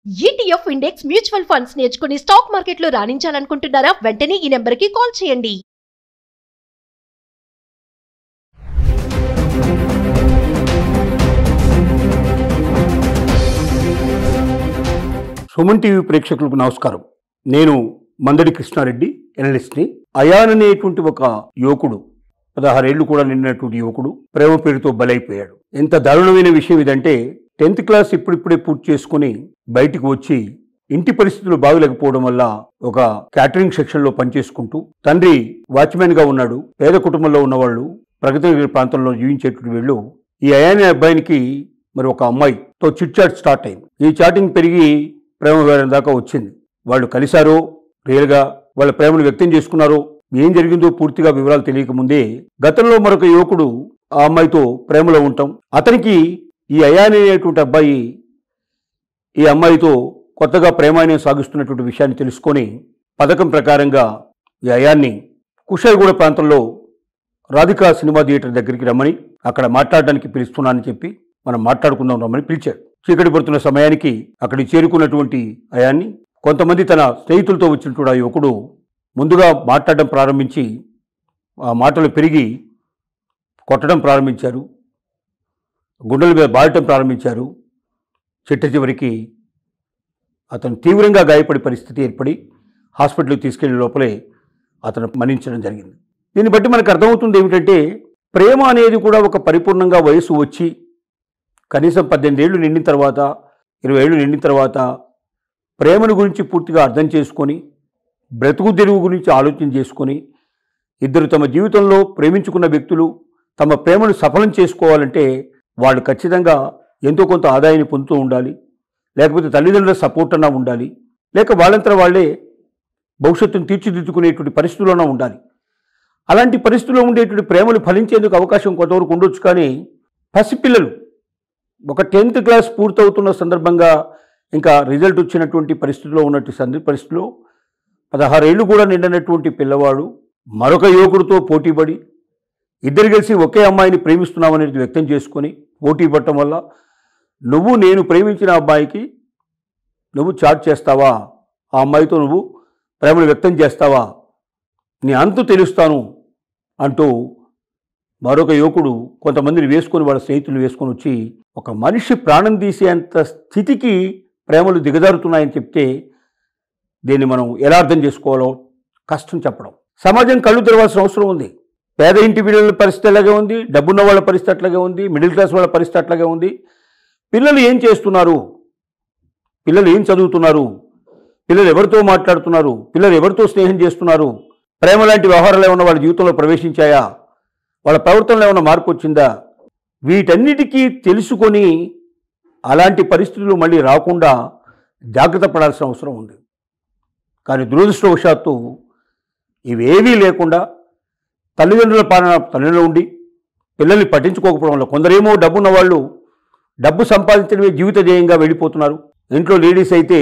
ETF index mutual funds నేర్చుకుని stock మార్కెట్లో రాణించాలనుకుంటున్నారా? వెంటనే ఈ నెంబర్కి కాల్ చేయండి. సుమన్ టీవీ ప్రేక్షకులకు నమస్కారం. నేను మందడి కృష్ణారెడ్డి, ఎనలిస్ట్ని. అయాన్ అనేటువంటి ఒక యువకుడు, 16 ఏళ్లు కూడా నిండినటువంటి యువకుడు ప్రేమ పేరుతో బలైపోయాడు. ఎంత దారుణమైన విషయం ఇదంటే, 10th క్లాస్ ఇప్పుడిప్పుడే పూర్తి చేసుకుని బయటికి వచ్చి ఇంటి పరిస్థితులు బాగలేకపోవడం వల్ల ఒక క్యాటరింగ్ సెక్షన్లో పనిచేసుకుంటూ, తండ్రి వాచ్మెన్ గా ఉన్నాడు. పేద కుటుంబంలో ఉన్నవాళ్ళు ప్రగతి ప్రాంతంలో జీవించేటువంటి వీళ్ళు ఈ అయాన్ అబ్బాయినికి మరి ఒక అమ్మాయితో చిట్ చాట్ స్టార్ట్ అయింది. ఈ చాటింగ్ పెరిగి ప్రేమ వ్యవహారం దాకా వచ్చింది. వాళ్ళు కలిశారో, రియల్గా వాళ్ళ ప్రేమను వ్యక్తం చేసుకున్నారో, ఏం జరిగిందో పూర్తిగా వివరాలు తెలియక ముందే గతంలో మరొక యువకుడు ఆ అమ్మాయితో ప్రేమలో ఉంటాం. అతనికి ఈ అయాన్ అనేటువంటి అబ్బాయి ఈ అమ్మాయితో కొత్తగా ప్రేమాయణం సాగిస్తున్నటువంటి విషయాన్ని తెలుసుకొని పథకం ప్రకారంగా ఈ అయాన్ని కుషాయిగూడ ప్రాంతంలో రాధికా సినిమా థియేటర్ దగ్గరికి రమ్మని, అక్కడ మాట్లాడడానికి పిలుస్తున్నానని చెప్పి మనం మాట్లాడుకుందాం రమ్మని పిలిచాడు. చీకటి పడుతున్న సమయానికి అక్కడికి చేరుకున్నటువంటి అయాన్ని కొంతమంది తన స్నేహితులతో వచ్చినటువంటి ఆ యువకుడు ముందుగా మాట్లాడడం ప్రారంభించి ఆ మాటలు పెరిగి కొట్టడం ప్రారంభించారు, గుండెల మీద బాడటం ప్రారంభించారు. చిట్ట చివరికి అతను తీవ్రంగా గాయపడే పరిస్థితి ఏర్పడి హాస్పిటల్కి తీసుకెళ్లే లోపలే అతను మరణించడం జరిగింది. దీన్ని బట్టి మనకు అర్థమవుతుంది ఏమిటంటే, ప్రేమ అనేది కూడా ఒక పరిపూర్ణంగా వయసు వచ్చి కనీసం 18 ఏళ్ళు నిండిన తర్వాత, 20 ఏళ్ళు నిండిన తర్వాత ప్రేమను గురించి పూర్తిగా అర్థం చేసుకొని, బ్రతుకు తెరువు గురించి ఆలోచన చేసుకొని, ఇద్దరు తమ జీవితంలో ప్రేమించుకున్న వ్యక్తులు తమ ప్రేమను సఫలం చేసుకోవాలంటే వాళ్ళు ఖచ్చితంగా ఎంతో కొంత ఆదాయాన్ని పొందుతూ ఉండాలి, లేకపోతే తల్లిదండ్రుల సపోర్ట్ అన్నా ఉండాలి, లేక వాళ్ళంతా వాళ్ళే భవిష్యత్తును తీర్చిదిద్దుకునేటువంటి పరిస్థితుల్లోనే ఉండాలి. అలాంటి పరిస్థితుల్లో ఉండేటువంటి ప్రేమలు ఫలించేందుకు అవకాశం కొంతవరకు ఉండొచ్చు. కానీ పసిపిల్లలు ఒక 10th క్లాస్ పూర్తవుతున్న సందర్భంగా, ఇంకా రిజల్ట్ వచ్చినటువంటి పరిస్థితిలో ఉన్నటువంటి పరిస్థితిలో 16 ఏళ్ళు కూడా నిండినటువంటి పిల్లవాడు మరొక యువకుడితో పోటీపడి ఇద్దరు కలిసి ఒకే అమ్మాయిని ప్రేమిస్తున్నామనేది వ్యక్తం చేసుకొని పోటీ పడటం వల్ల, నువ్వు నేను ప్రేమించిన అబ్బాయికి నువ్వు చాట్ చేస్తావా, ఆ అమ్మాయితో నువ్వు ప్రేమను వ్యక్తం చేస్తావా, నీ అంతు తెలుస్తాను అంటూ మరొక యువకుడు కొంతమందిని వేసుకొని, వాళ్ళ స్నేహితులు వేసుకొని వచ్చి ఒక మనిషి ప్రాణం తీసేంత స్థితికి ప్రేమలు దిగజారుతున్నాయని చెప్తే దీన్ని మనం ఎలా అర్థం చేసుకోవాలో కష్టం చెప్పడం. సమాజం కళ్ళు తెరవాల్సిన అవసరం ఉంది. పేద ఇంటి పిల్లల పరిస్థితి అలాగే ఉంది, డబ్బున్న వాళ్ళ పరిస్థితి అట్లాగే ఉంది, మిడిల్ క్లాస్ వాళ్ళ పరిస్థితి అట్లాగే ఉంది. పిల్లలు ఏం చేస్తున్నారు, పిల్లలు ఏం చదువుతున్నారు, పిల్లలు ఎవరితో మాట్లాడుతున్నారు, పిల్లలు ఎవరితో స్నేహం చేస్తున్నారు, ప్రేమ లాంటి వ్యవహారాలు ఏమన్నా వాళ్ళ జీవితంలో ప్రవేశించాయా, వాళ్ళ ప్రవర్తనలో ఏమన్నా మార్పు వచ్చిందా, వీటన్నిటికీ తెలుసుకొని అలాంటి పరిస్థితులు మళ్ళీ రాకుండా జాగ్రత్త పడాల్సిన అవసరం ఉంది. కానీ దురదృష్టవశాత్తు ఇవేవీ లేకుండా తల్లిదండ్రుల పాలన తల్లిలో ఉండి పిల్లల్ని పట్టించుకోకపోవడం వల్ల కొందరేమో డబ్బున్న వాళ్ళు డబ్బు సంపాదించడమే జీవిత ధ్యేయంగా వెళ్ళిపోతున్నారు. ఇంట్లో లేడీస్ అయితే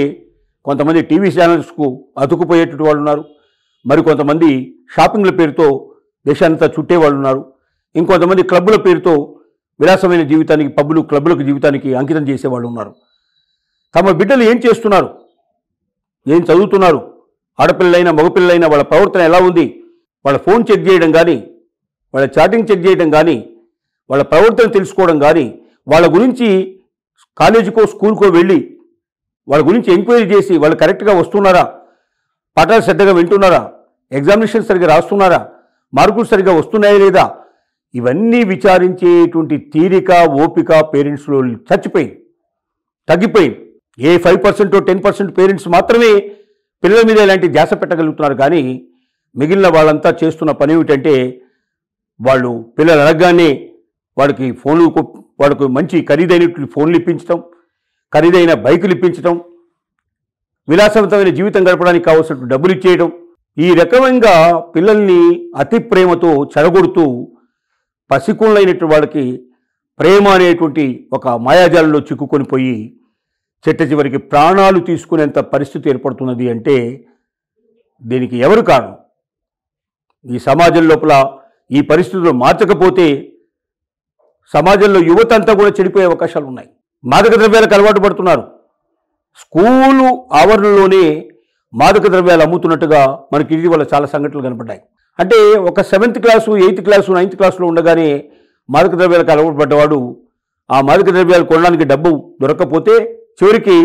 కొంతమంది టీవీ ఛానల్స్కు అతుకుపోయేటటువంటి వాళ్ళు ఉన్నారు, మరి కొంతమంది షాపింగ్ల పేరుతో దేశాంతా చుట్టేవాళ్ళు ఉన్నారు, ఇంకొంతమంది క్లబ్బుల పేరుతో విలాసమైన జీవితానికి, పబ్బులు క్లబ్బులకు జీవితానికి అంకితం చేసేవాళ్ళు ఉన్నారు. తమ బిడ్డలు ఏం చేస్తున్నారు, ఏం చదువుతున్నారు, ఆడపిల్లలైనా మగపిల్లలైనా వాళ్ళ ప్రవర్తన ఎలా ఉంది, వాళ్ళ ఫోన్ చెక్ చేయడం కానీ, వాళ్ళ చాటింగ్ చెక్ చేయడం కానీ, వాళ్ళ ప్రవర్తన తెలుసుకోవడం కానీ, వాళ్ళ గురించి కాలేజీకో స్కూల్కో వెళ్ళి వాళ్ళ గురించి ఎంక్వైరీ చేసి వాళ్ళు కరెక్ట్గా వస్తున్నారా, పాఠాలు శ్రద్ధగా వింటున్నారా, ఎగ్జామినేషన్ సరిగ్గా రాస్తున్నారా, మార్కులు సరిగ్గా వస్తున్నాయా లేదా, ఇవన్నీ విచారించేటువంటి తీరిక, ఓపిక పేరెంట్స్లో తగ్గిపోయింది. ఏ 5% 10% పేరెంట్స్ మాత్రమే పిల్లల మీద ఇలాంటి ధ్యాస పెట్టగలుగుతున్నారు. కానీ మిగిలిన వాళ్ళంతా చేస్తున్న పని ఏమిటంటే, వాళ్ళు పిల్లలు అడగగానే వాళ్ళకి మంచి ఖరీదైనటువంటి ఫోన్లు ఇప్పించడం, ఖరీదైన బైకులు ఇప్పించడం, విలాసవంతమైన జీవితం గడపడానికి కావాల్సిన డబ్బులు ఇచ్చేయడం, ఈ రకంగా పిల్లల్ని అతి ప్రేమతో చెడగొడుతూ పసికుళ్ళైనటువంటి వాళ్ళకి ప్రేమ అనేటువంటి ఒక మాయాజాలంలో చిక్కుకొని పోయి చిట్ట చివరికి ప్రాణాలు తీసుకునేంత పరిస్థితి ఏర్పడుతున్నది. అంటే దీనికి ఎవరు కారణం? ఈ సమాజం లోపల ఈ పరిస్థితులు మార్చకపోతే సమాజంలో యువత అంతా కూడా చెడిపోయే అవకాశాలు ఉన్నాయి. మాదక ద్రవ్యాలకు అలవాటు పడుతున్నారు, స్కూలు ఆవరణలోనే మాదక ద్రవ్యాలు అమ్ముతున్నట్టుగా మనకి ఇటీవల చాలా సంఘటనలు కనపడ్డాయి. అంటే ఒక 7th class 8th class 9th క్లాసులో ఉండగానే మాదక ద్రవ్యాలకు అలవాటు పడ్డవాడు ఆ మాదక ద్రవ్యాలు కొనడానికి డబ్బు దొరకకపోతే చివరికి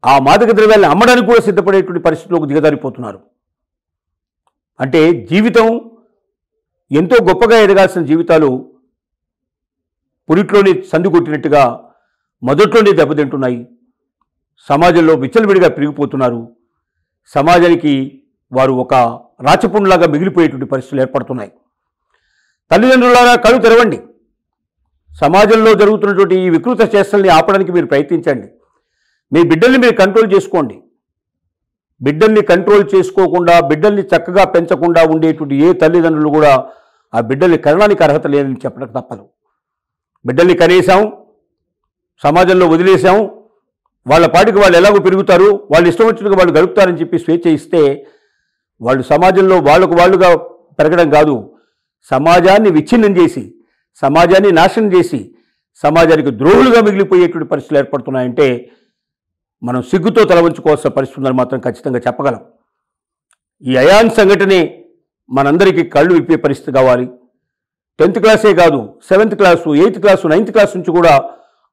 ఆ మాదక ద్రవ్యాలను అమ్మడానికి కూడా సిద్ధపడేటువంటి పరిస్థితుల్లోకి దిగజారిపోతున్నారు. అంటే జీవితం ఎంతో గొప్పగా ఎదగాల్సిన జీవితాలు పురిట్లోనే సందు కొట్టినట్టుగా మొదట్లోనే దెబ్బతింటున్నాయి. సమాజంలో విచ్చలవిడిగా పెరిగిపోతున్నారు. సమాజానికి వారు ఒక రాచపుండులాగా మిగిలిపోయేటువంటి పరిస్థితులు ఏర్పడుతున్నాయి. తల్లిదండ్రులారా కళ్ళు తెరవండి. సమాజంలో జరుగుతున్నటువంటి ఈ వికృత చేష్టల్ని ఆపడానికి మీరు ప్రయత్నించండి. మీ బిడ్డల్ని మీరు కంట్రోల్ చేసుకోండి. బిడ్డల్ని కంట్రోల్ చేసుకోకుండా, బిడ్డల్ని చక్కగా పెంచకుండా ఉండేటువంటి ఏ తల్లిదండ్రులు కూడా ఆ బిడ్డల్ని కనడానికి అర్హత లేదని చెప్పడం తప్పదు. బిడ్డల్ని కనేసాం, సమాజంలో వదిలేసాం, వాళ్ళ పాటికి వాళ్ళు ఎలాగో పెరుగుతారు, వాళ్ళు ఇష్టం వచ్చినట్టుగా వాళ్ళు గడుపుతారని చెప్పి స్వేచ్ఛ ఇస్తే వాళ్ళు సమాజంలో వాళ్ళకు వాళ్ళుగా పెరగడం కాదు, సమాజాన్ని విచ్ఛిన్నం చేసి, సమాజాన్ని నాశనం చేసి, సమాజానికి ద్రోహులుగా మిగిలిపోయేటువంటి పరిస్థితులు ఏర్పడుతున్నాయంటే మనం సిగ్గుతో తలవంచుకోవాల్సిన పరిస్థితి ఉందని మాత్రం ఖచ్చితంగా చెప్పగలం. ఈ అయాన్ సంఘటనే మనందరికీ కళ్ళు విప్పే పరిస్థితి కావాలి. 10th క్లాసే కాదు, 7th class 8th class 9th class నుంచి కూడా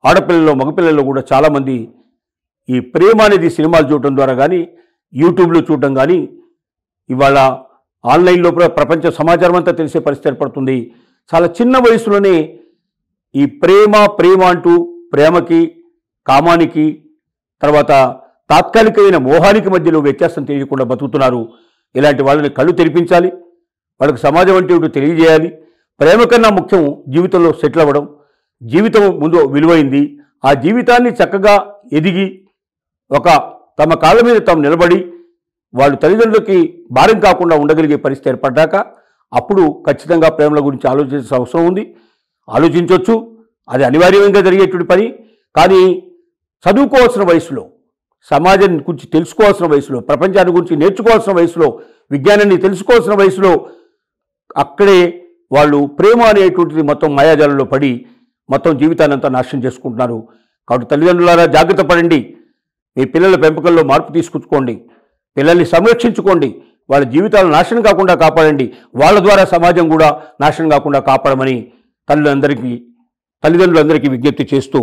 ఆడపిల్లల్లో మగపిల్లల్లో కూడా చాలామంది ఈ ప్రేమ అనేది సినిమాలు చూడటం ద్వారా కానీ, యూట్యూబ్లో చూడటం కానీ, ఇవాళ ఆన్లైన్లో ప్రపంచ సమాచారం అంతా తెలిసే పరిస్థితి ఏర్పడుతుంది. చాలా చిన్న వయసులోనే ఈ ప్రేమ అంటూ ప్రేమకి, కామానికి, తర్వాత తాత్కాలికమైన మోహానికి మధ్యలో వ్యత్యాసం తెలియకుండా బతుకుతున్నారు. ఇలాంటి వాళ్ళని కళ్ళు తెరిపించాలి. వాళ్ళకి సమాజం అంటే ఏమిటో తెలియజేయాలి. ప్రేమ కన్నా ముఖ్యం జీవితంలో సెటిల్ అవ్వడం. జీవితం ముందు విలువైంది. ఆ జీవితాన్ని చక్కగా ఎదిగి తమ కాళ్ళ మీద తాము నిలబడి వాళ్ళు తల్లిదండ్రులకి భారం కాకుండా ఉండగలిగే పరిస్థితి ఏర్పడ్డాక అప్పుడు ఖచ్చితంగా ప్రేమల గురించి ఆలోచించాల్సిన అవసరం ఉంది. ఆలోచించవచ్చు, అది అనివార్యంగా జరిగేటువంటి పని. కానీ చదువుకోవాల్సిన వయసులో, సమాజం గురించి తెలుసుకోవాల్సిన వయసులో, ప్రపంచాన్ని గురించి నేర్చుకోవాల్సిన వయసులో, విజ్ఞానాన్ని తెలుసుకోవాల్సిన వయసులో అక్కడే వాళ్ళు ప్రేమ అనేటువంటిది మొత్తం మాయాజాలంలో పడి మొత్తం జీవితాన్ని అంతా నాశనం చేసుకుంటున్నారు. కాబట్టి తల్లిదండ్రులారా జాగ్రత్త పడండి. మీ పిల్లల పెంపకంలో మార్పు తీసుకొచ్చుకోండి. పిల్లల్ని సంరక్షించుకోండి. వాళ్ళ జీవితాలు నాశనం కాకుండా కాపాడండి. వాళ్ళ ద్వారా సమాజం కూడా నాశనం కాకుండా కాపాడమని తల్లిదండ్రులందరికీ విజ్ఞప్తి చేస్తూ